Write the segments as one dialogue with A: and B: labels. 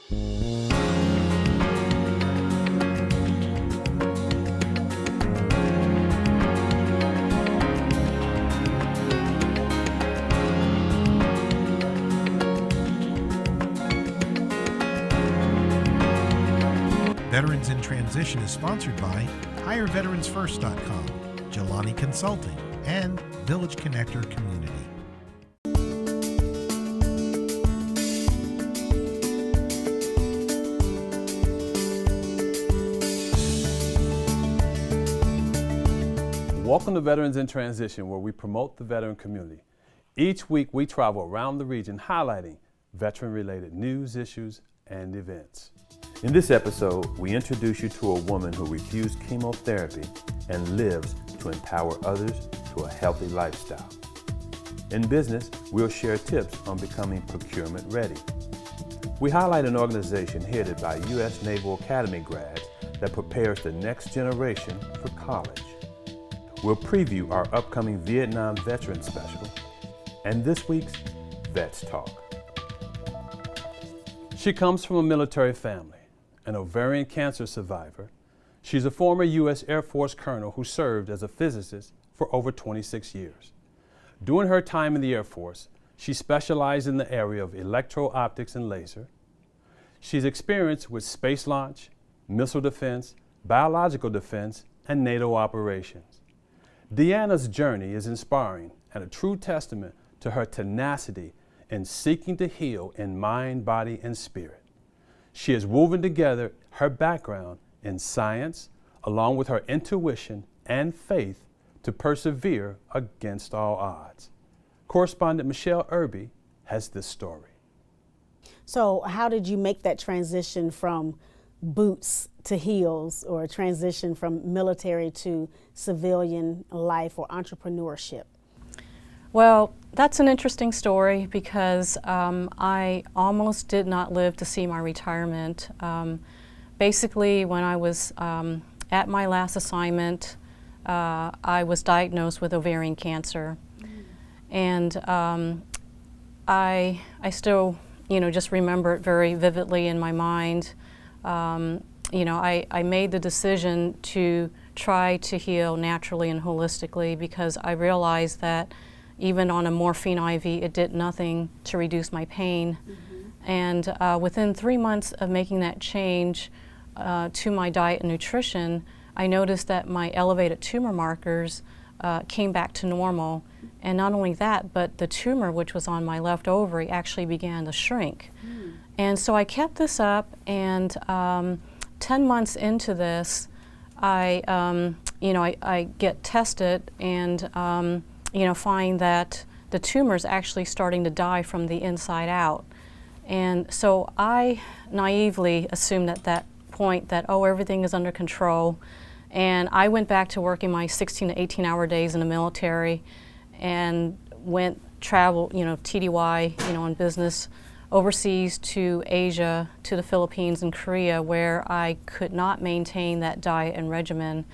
A: Veterans in Transition is sponsored by HireVeteransFirst.com, Jelani Consulting, and Village Connector Community.
B: Welcome to Veterans in Transition, where we promote the veteran community. Each week we travel around the region highlighting veteran-related news, issues, and events.
C: In this episode, we introduce you to a woman who refused chemotherapy and lives to empower others to a healthy lifestyle. In business, we'll share tips on becoming procurement ready. We highlight an organization headed by U.S. Naval Academy grads that prepares the next generation for college. We'll preview our upcoming Vietnam Veteran Special and this week's Vets Talk.
B: She comes from a military family, an ovarian cancer survivor. She's a former U.S. Air Force colonel who served as a physicist for over 26 years. During her time in the Air Force, she specialized in the area of electro-optics and laser. She's experienced with space launch, missile defense, biological defense, and NATO operations. Deanna's journey is inspiring and a true testament to her tenacity in seeking to heal in mind, body, and spirit. She has woven together her background in science, along with her intuition and faith, to persevere against all odds. Correspondent Michelle Irby has this story.
D: So how did you make that transition from boots to heels, or a transition from military to civilian life or entrepreneurship?
E: Well, that's an interesting story because I almost did not live to see my retirement. Basically, when I was at my last assignment, I was diagnosed with ovarian cancer. And I still, just remember it very vividly in my mind. I made the decision to try to heal naturally and holistically because I realized that even on a morphine IV, it did nothing to reduce my pain. And within 3 months of making that change to my diet and nutrition, I noticed that my elevated tumor markers came back to normal. And not only that, but the tumor, which was on my left ovary, actually began to shrink. And so I kept this up, and 10 months into this, I get tested and find that the tumor's actually starting to die from the inside out. And so I naively assumed at that point that, everything is under control. And I went back to working my 16 to 18 hour days in the military and traveled, TDY, on business overseas to Asia, to the Philippines and Korea, where I could not maintain that diet and regimen.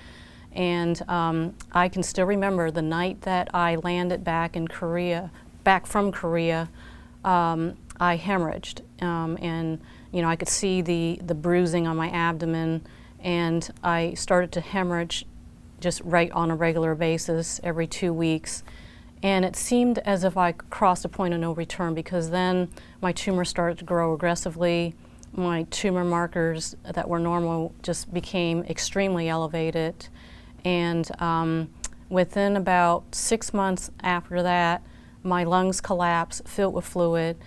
E: And I can still remember the night that I landed back from Korea, I hemorrhaged. And I could see the bruising on my abdomen, and I started to hemorrhage just on a regular basis every 2 weeks. And it seemed as if I crossed a point of no return, because then my tumor started to grow aggressively. My tumor markers that were normal just became extremely elevated. And within about 6 months after that, my lungs collapsed, filled with fluid,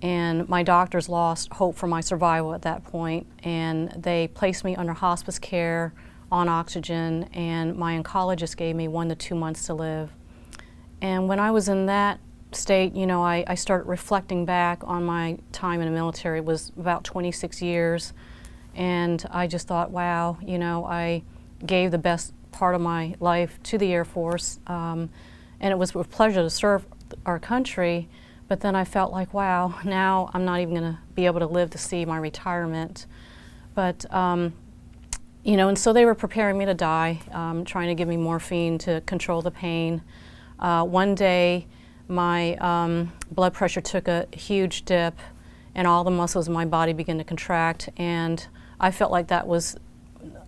E: and my doctors lost hope for my survival at that point. And they placed me under hospice care on oxygen, and my oncologist gave me 1 to 2 months to live. And when I was in that state, I started reflecting back on my time in the military. It was about 26 years. And I just thought, wow, I gave the best part of my life to the Air Force. And it was with pleasure to serve our country. But then I felt like, wow, now I'm not even going to be able to live to see my retirement. But, and so they were preparing me to die, trying to give me morphine to control the pain. One day, my blood pressure took a huge dip, and all the muscles in my body began to contract, and I felt like that was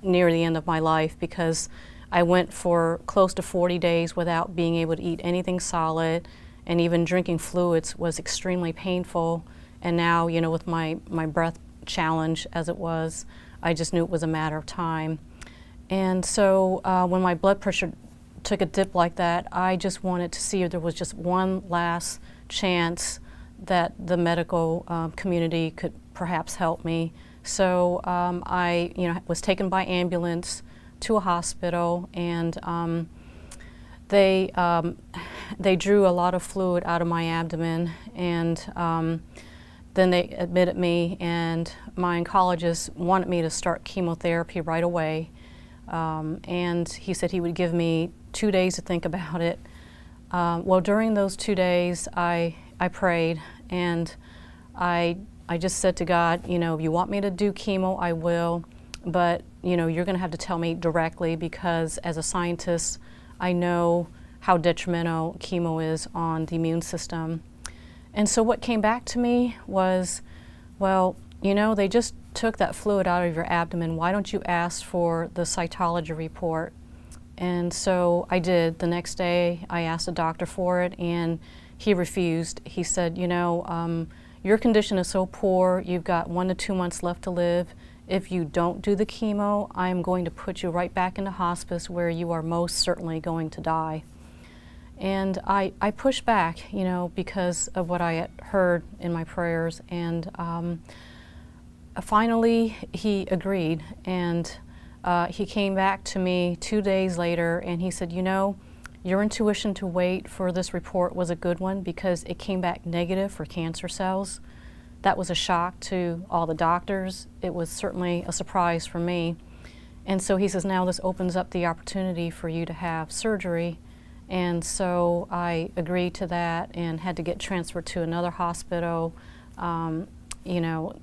E: near the end of my life, because I went for close to 40 days without being able to eat anything solid, and even drinking fluids was extremely painful. And now, you know, with my breath challenge as it was, I just knew it was a matter of time. And so when my blood pressure took a dip like that, I just wanted to see if there was just one last chance that the medical community could perhaps help me. So I, you know, was taken by ambulance to a hospital, and they drew a lot of fluid out of my abdomen, and then they admitted me, and my oncologist wanted me to start chemotherapy right away. And he said he would give me 2 days to think about it. Well, during those 2 days, I prayed, and I just said to God, you know, if you want me to do chemo, I will, but you know, you're going to have to tell me directly, because as a scientist, I know how detrimental chemo is on the immune system. And so what came back to me was, well, you know, they just took that fluid out of your abdomen. Why don't you ask for the cytology report? And so I did. The next day, I asked the doctor for it, and he refused. He said, you know, your condition is so poor, you've got 1 to 2 months left to live. If you don't do the chemo, I'm going to put you right back into hospice, where you are most certainly going to die. And I pushed back, you know, because of what I had heard in my prayers. And finally, he agreed. And he came back to me 2 days later, and he said, you know, your intuition to wait for this report was a good one, because it came back negative for cancer cells. That was a shock to all the doctors. It was certainly a surprise for me. And so he says, now this opens up the opportunity for you to have surgery. And so I agreed to that and had to get transferred to another hospital. You know,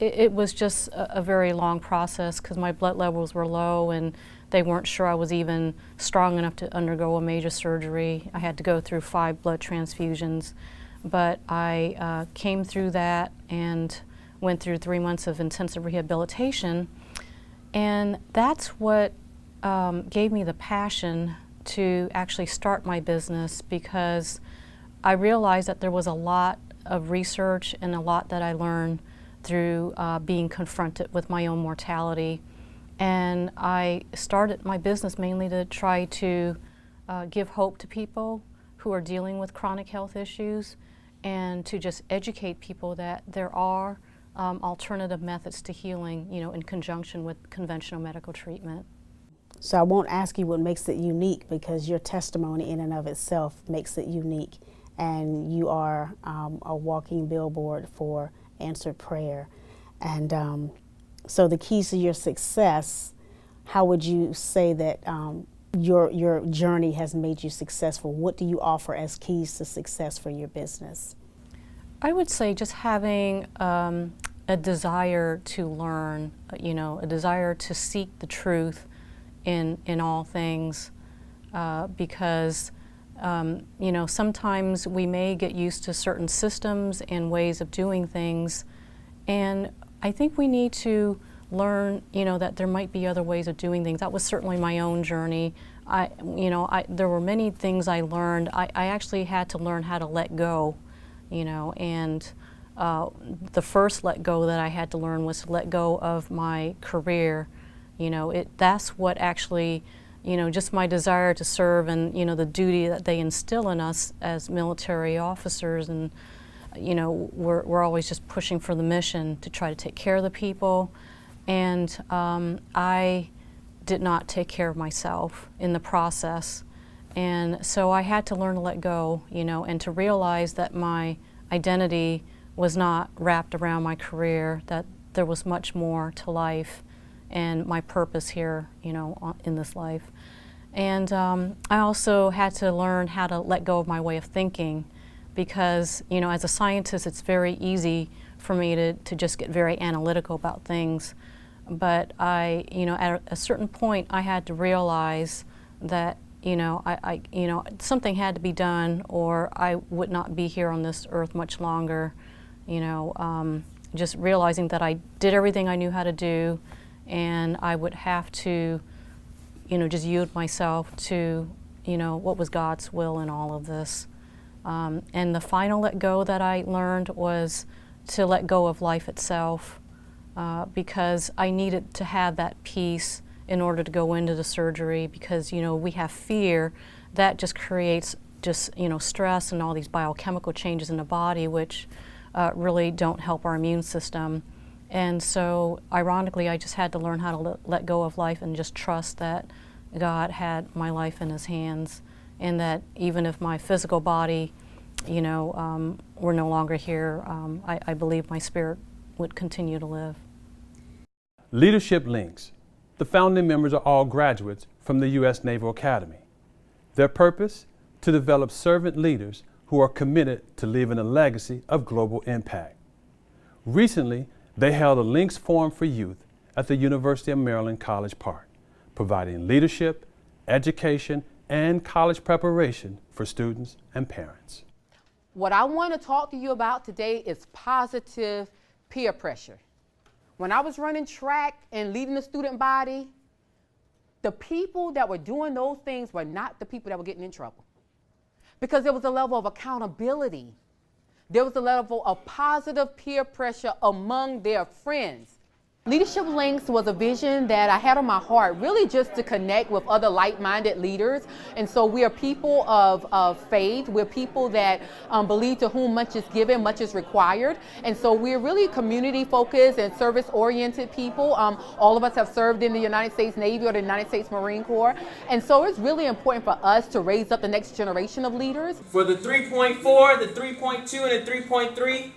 E: it was just a very long process, because my blood levels were low, and they weren't sure I was even strong enough to undergo a major surgery. I had to go through 5 blood transfusions. But I came through that and went through 3 months of intensive rehabilitation. And that's what gave me the passion to actually start my business, because I realized that there was a lot of research and a lot that I learned through being confronted with my own mortality. And I started my business mainly to try to give hope to people who are dealing with chronic health issues, and to just educate people that there are alternative methods to healing, you know, in conjunction with conventional medical treatment.
D: So I won't ask you what makes it unique, because your testimony in and of itself makes it unique, and you are a walking billboard for answered prayer. And so the keys to your success, how would you say that your journey has made you successful? What do you offer as keys to success for your business?
E: I would say just having a desire to learn, you know, a desire to seek the truth in all things, because you know, sometimes we may get used to certain systems and ways of doing things, and I think we need to learn, you know, that there might be other ways of doing things. That was certainly my own journey. There were many things I learned. I actually had to learn how to let go, you know, and the first let go that I had to learn was to let go of my career. You know, that's what actually, you know, just my desire to serve, and, you know, the duty that they instill in us as military officers, and, you know, we're always just pushing for the mission to try to take care of the people. And I did not take care of myself in the process. And so I had to learn to let go, you know, and to realize that my identity was not wrapped around my career, that there was much more to life and my purpose here, you know, in this life. And I also had to learn how to let go of my way of thinking, because, you know, as a scientist, it's very easy for me to just get very analytical about things. But you know, at a certain point, I had to realize that, you know, you know, something had to be done, or I would not be here on this earth much longer. just realizing that I did everything I knew how to do, and I would have to, just yield myself to, what was God's will in all of this. And the final let go that I learned was to let go of life itself, because I needed to have that peace in order to go into the surgery, because, we have fear that just creates stress and all these biochemical changes in the body, which really don't help our immune system. And so, ironically, I just had to learn how to let go of life and just trust that God had my life in His hands, and that even if my physical body, were no longer here, I believe my spirit would continue to live.
B: Leadership Links. The founding members are all graduates from the U.S. Naval Academy. Their purpose? To develop servant leaders who are committed to leaving a legacy of global impact. Recently, they held a Links Forum for Youth at the University of Maryland College Park, providing leadership, education, and college preparation for students and parents.
F: What I want to talk to you about today is positive peer pressure. When I was running track and leading the student body, the people that were doing those things were not the people that were getting in trouble. Because there was a level of accountability. There was a level of positive peer pressure among their friends. Leadership Links was a vision that I had on my heart, really just to connect with other like-minded leaders. And so we are people of faith. We're people that believe to whom much is given, much is required. And so we're really community-focused and service-oriented people. All of us have served in the United States Navy or the United States Marine Corps. And so it's really important for us to raise up the next generation of leaders.
G: For the 3.4, the 3.2, and the 3.3,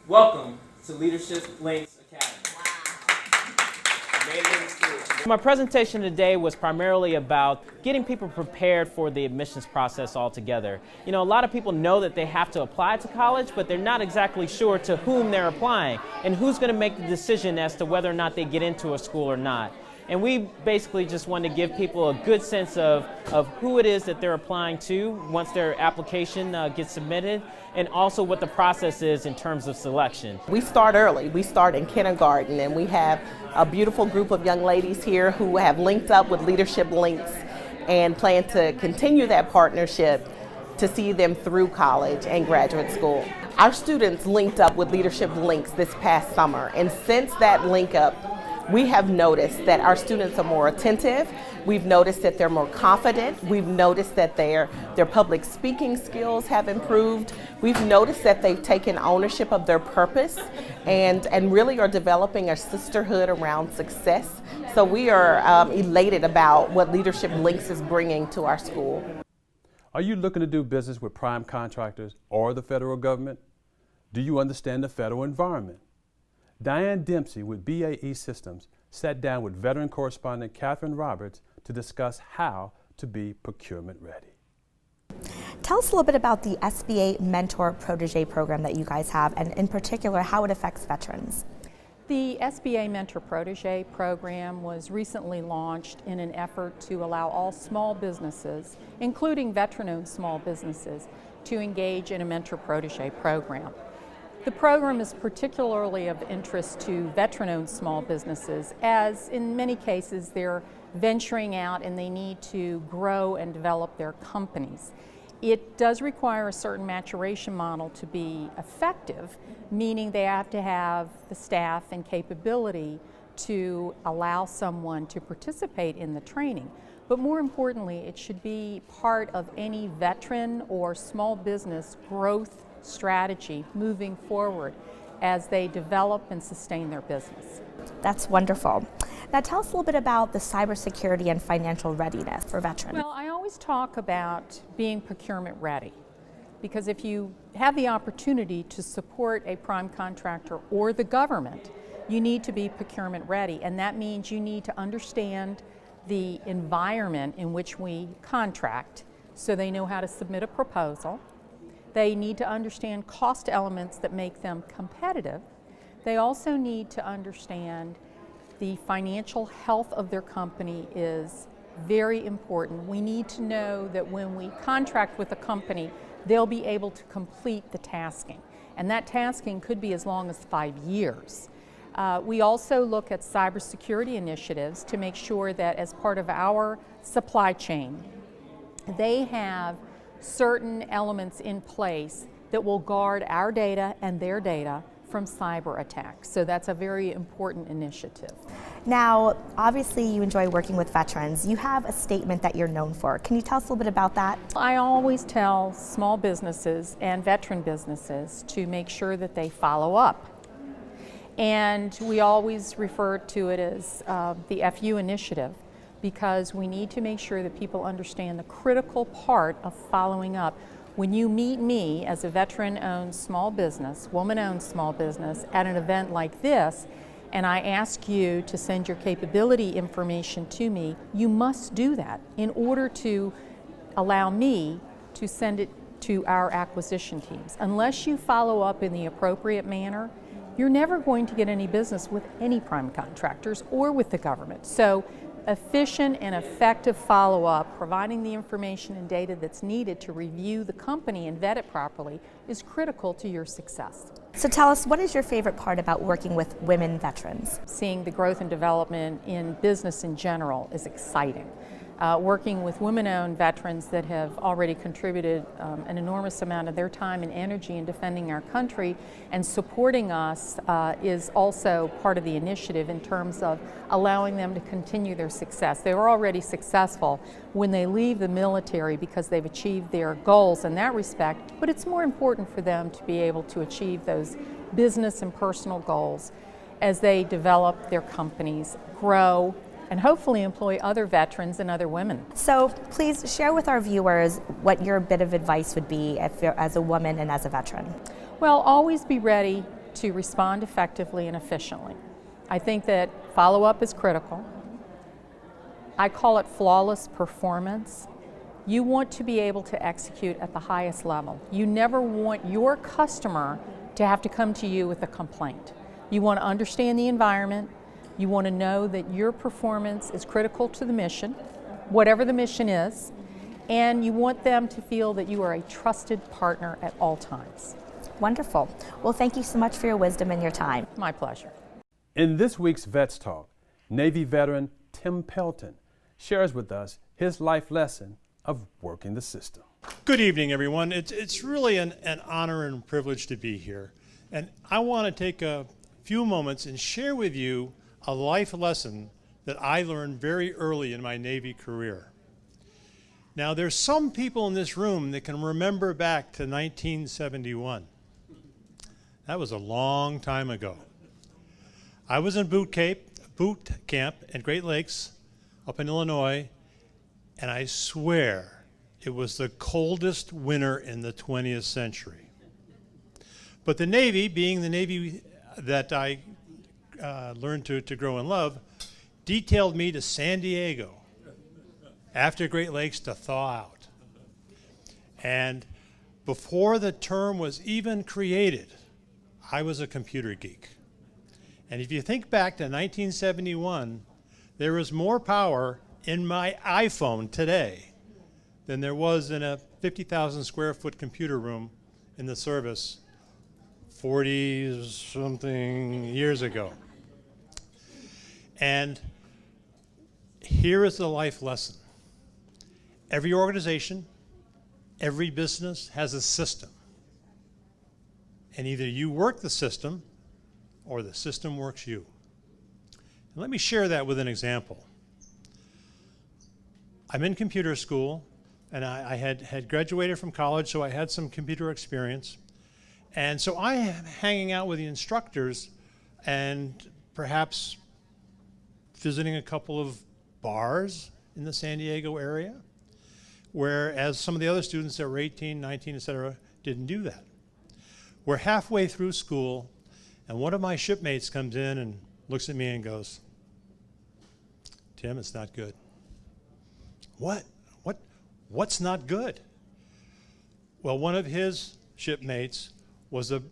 G: welcome to Leadership Links Academy.
H: My presentation today was primarily about getting people prepared for the admissions process altogether. A lot of people know that they have to apply to college, but they're not exactly sure to whom they're applying and who's going to make the decision as to whether or not they get into a school or not. And we basically just want to give people a good sense of who it is that they're applying to once their application gets submitted, and also what the process is in terms of selection.
I: We start early. We start in kindergarten, and we have a beautiful group of young ladies here who have linked up with Leadership Links and plan to continue that partnership to see them through college and graduate school. Our students linked up with Leadership Links this past summer, and since that link up, we have noticed that our students are more attentive. We've noticed that they're more confident. We've noticed that their public speaking skills have improved. We've noticed that they've taken ownership of their purpose and really are developing a sisterhood around success. So we are elated about what Leadership Links is bringing to our school.
B: Are you looking to do business with prime contractors or the federal government? Do you understand the federal environment? Diane Dempsey with BAE Systems sat down with veteran correspondent Catherine Roberts to discuss how to be procurement ready.
J: Tell us a little bit about the SBA Mentor Protege program that you guys have, and in particular how it affects veterans.
K: The SBA Mentor Protege program was recently launched in an effort to allow all small businesses, including veteran-owned small businesses, to engage in a Mentor Protege program. The program is particularly of interest to veteran-owned small businesses, as in many cases they're venturing out and they need to grow and develop their companies. It does require a certain maturation model to be effective, meaning they have to have the staff and capability to allow someone to participate in the training. But more importantly, it should be part of any veteran or small business growth strategy moving forward as they develop and sustain their business.
J: That's wonderful. Now tell us a little bit about the cybersecurity and financial readiness for veterans.
K: Well, I always talk about being procurement ready, because if you have the opportunity to support a prime contractor or the government, you need to be procurement ready, and that means you need to understand the environment in which we contract so they know how to submit a proposal. They need to understand cost elements that make them competitive. They also need to understand the financial health of their company is very important. We need to know that when we contract with a company, they'll be able to complete the tasking. and that tasking could be as long as 5 years. We also look at cybersecurity initiatives to make sure that as part of our supply chain, they have certain elements in place that will guard our data and their data from cyber attacks. So that's a very important initiative.
J: Now, obviously you enjoy working with veterans. You have a statement that you're known for. Can you tell us a little bit about that?
K: I always tell small businesses and veteran businesses to make sure that they follow up. And we always refer to it as the FU initiative, because we need to make sure that people understand the critical part of following up. When you meet me as a veteran-owned small business, woman-owned small business, at an event like this, and I ask you to send your capability information to me, you must do that in order to allow me to send it to our acquisition teams. Unless you follow up in the appropriate manner, you're never going to get any business with any prime contractors or with the government. So efficient and effective follow-up, providing the information and data that's needed to review the company and vet it properly, is critical to your success.
J: So tell us, what is your favorite part about working with women veterans?
K: Seeing the growth and development in business in general is exciting. Working with women-owned veterans that have already contributed an enormous amount of their time and energy in defending our country and supporting us is also part of the initiative in terms of allowing them to continue their success. They were already successful when they leave the military because they've achieved their goals in that respect, but it's more important for them to be able to achieve those business and personal goals as they develop their companies, grow, and hopefully employ other veterans and other women.
J: So please share with our viewers what your bit of advice would be if you're, as a woman and as a veteran.
K: Well, always be ready to respond effectively and efficiently. I think that follow-up is critical. I call it flawless performance. You want to be able to execute at the highest level. You never want your customer to have to come to you with a complaint. You want to understand the environment. You want to know that your performance is critical to the mission, whatever the mission is, and you want them to feel that you are a trusted partner at all times.
J: Wonderful. Well, thank you so much for your wisdom and your time.
K: My pleasure.
B: In this week's Vets Talk, Navy veteran Tim Pelton shares with us his life lesson of working the system.
L: Good evening, everyone. It's really an honor and privilege to be here. And I want to take a few moments and share with you a life lesson that I learned very early in my Navy career. Now, there's some people in this room that can remember back to 1971. That was a long time ago. I was in boot camp at Great Lakes up in Illinois, and I swear it was the coldest winter in the 20th century. But the Navy, being the Navy that I learned to grow and love, detailed me to San Diego after Great Lakes to thaw out. And before the term was even created, I was a computer geek. And if you think back to 1971, there is more power in my iPhone today than there was in a 50,000 square foot computer room in the service 40-something years ago. And here is the life lesson. Every organization, every business has a system. And either you work the system or the system works you. And let me share that with an example. I'm in computer school, and I had graduated from college, so I had some computer experience. And so I am hanging out with the instructors and perhaps visiting a couple of bars in the San Diego area, whereas some of the other students that were 18, 19, et cetera, didn't do that. We're halfway through school, and one of my shipmates comes in and looks at me and goes, "Tim, it's not good." What's not good? Well, one of his shipmates was a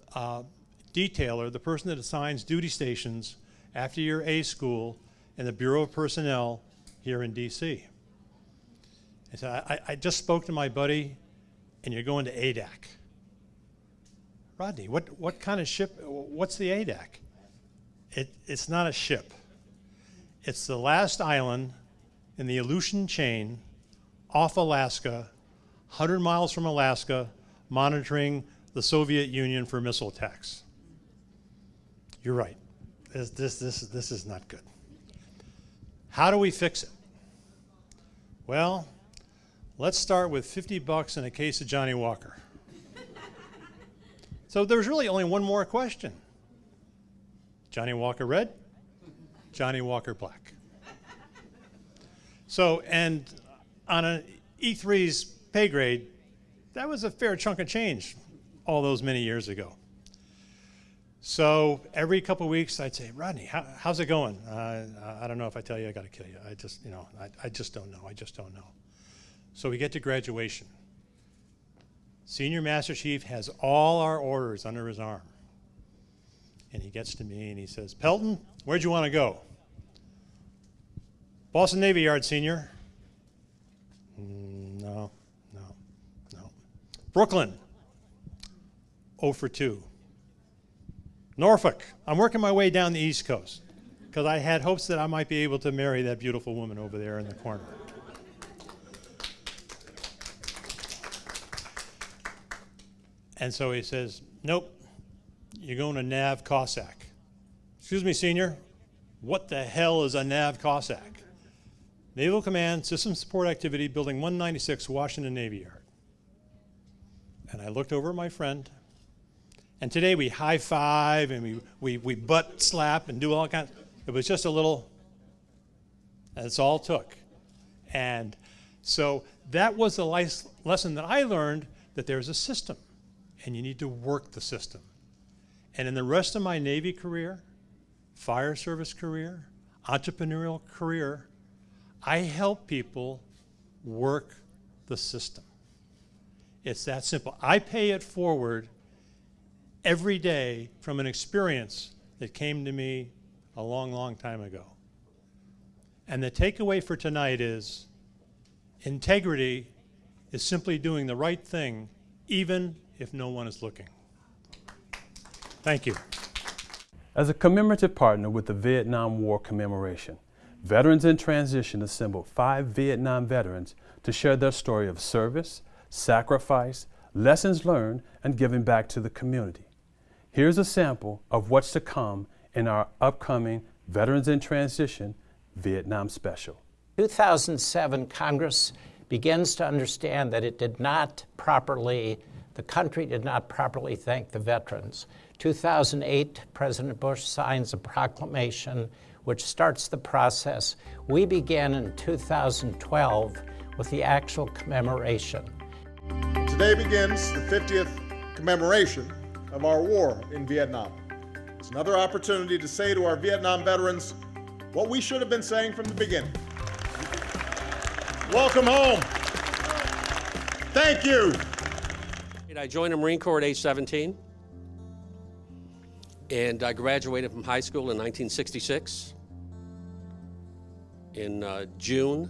L: detailer, the person that assigns duty stations after your A school in the Bureau of Personnel here in DC. I said, I just spoke to my buddy, and you're going to ADAC. Rodney, what kind of ship, what's the ADAC? It's not a ship. It's the last island in the Aleutian chain off Alaska, 100 miles from Alaska, monitoring the Soviet Union for missile attacks. You're right. This is not good. How do we fix it? Well, let's start with $50 and a case of Johnny Walker. So there's really only one more question. Johnny Walker Red, Johnny Walker Black. So, and on an E3's pay grade, that was a fair chunk of change all those many years ago. So every couple of weeks I'd say, Rodney, how's it going? I don't know. If I tell you, I got to kill you. I just don't know. I just don't know. So we get to graduation. Senior Master Chief has all our orders under his arm. And he gets to me and he says, Pelton, where'd you want to go? Boston Navy Yard, Senior. No. Brooklyn, 0 for 2. Norfolk, I'm working my way down the East Coast because I had hopes that I might be able to marry that beautiful woman over there in the corner. And so he says, nope, you're going to NAV Cossack. Excuse me, Senior, what the hell is a NAV Cossack? Naval Command System Support Activity, Building 196, Washington Navy Yard. And I looked over at my friend, and today we high five and we butt slap and do all kinds. It was just a little, that's all it took. And so that was the lesson that I learned, that there's a system and you need to work the system. And in the rest of my Navy career, fire service career, entrepreneurial career, I help people work the system. It's that simple. I pay it forward every day from an experience that came to me a long, long time ago. And the takeaway for tonight is integrity is simply doing the right thing even if no one is looking. Thank you.
B: As a commemorative partner with the Vietnam War commemoration, Veterans in Transition assembled 5 Vietnam veterans to share their story of service, sacrifice, lessons learned, and giving back to the community. Here's a sample of what's to come in our upcoming Veterans in Transition Vietnam Special.
M: 2007, Congress begins to understand that the country did not properly thank the veterans. 2008, President Bush signs a proclamation which starts the process. We began in 2012 with the actual commemoration.
N: Today begins the 50th commemoration of our war in Vietnam. It's another opportunity to say to our Vietnam veterans what we should have been saying from the beginning. Welcome home. Thank you.
O: I joined the Marine Corps at age 17, and I graduated from high school in 1966. In June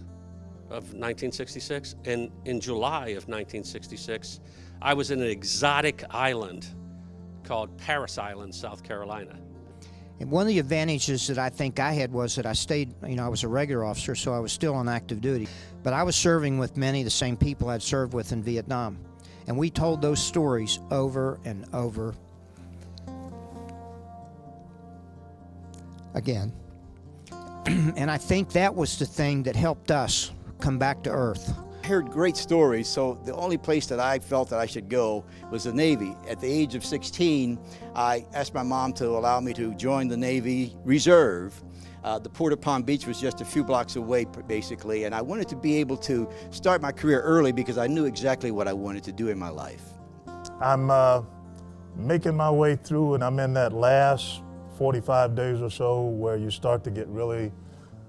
O: of 1966, and in July of 1966, I was in an exotic island called Parris Island, South Carolina.
P: And one of the advantages that I think I had was that I stayed, I was a regular officer, so I was still on active duty. But I was serving with many of the same people I'd served with in Vietnam. And we told those stories over and over again. And I think that was the thing that helped us come back to earth.
Q: I heard great stories, so the only place that I felt that I should go was the Navy. At the age of 16, I asked my mom to allow me to join the Navy Reserve. The port of Palm Beach was just a few blocks away, basically, and I wanted to be able to start my career early because I knew exactly what I wanted to do in my life.
R: I'm making my way through, and I'm in that last 45 days or so where you start to get really,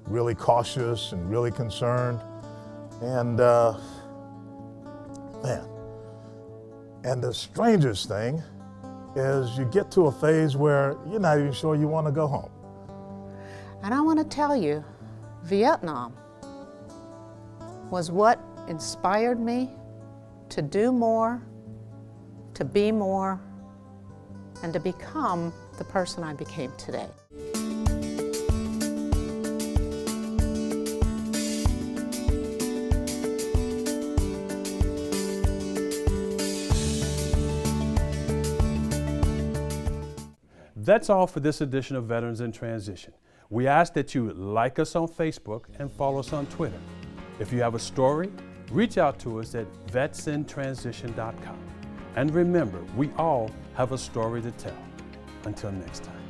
R: really cautious and really concerned. And and the strangest thing is you get to a phase where you're not even sure you want to go home.
S: And I want to tell you, Vietnam was what inspired me to do more, to be more, and to become the person I became today.
B: That's all for this edition of Veterans in Transition. We ask that you like us on Facebook and follow us on Twitter. If you have a story, reach out to us at vetsintransition.com. And remember, we all have a story to tell. Until next time.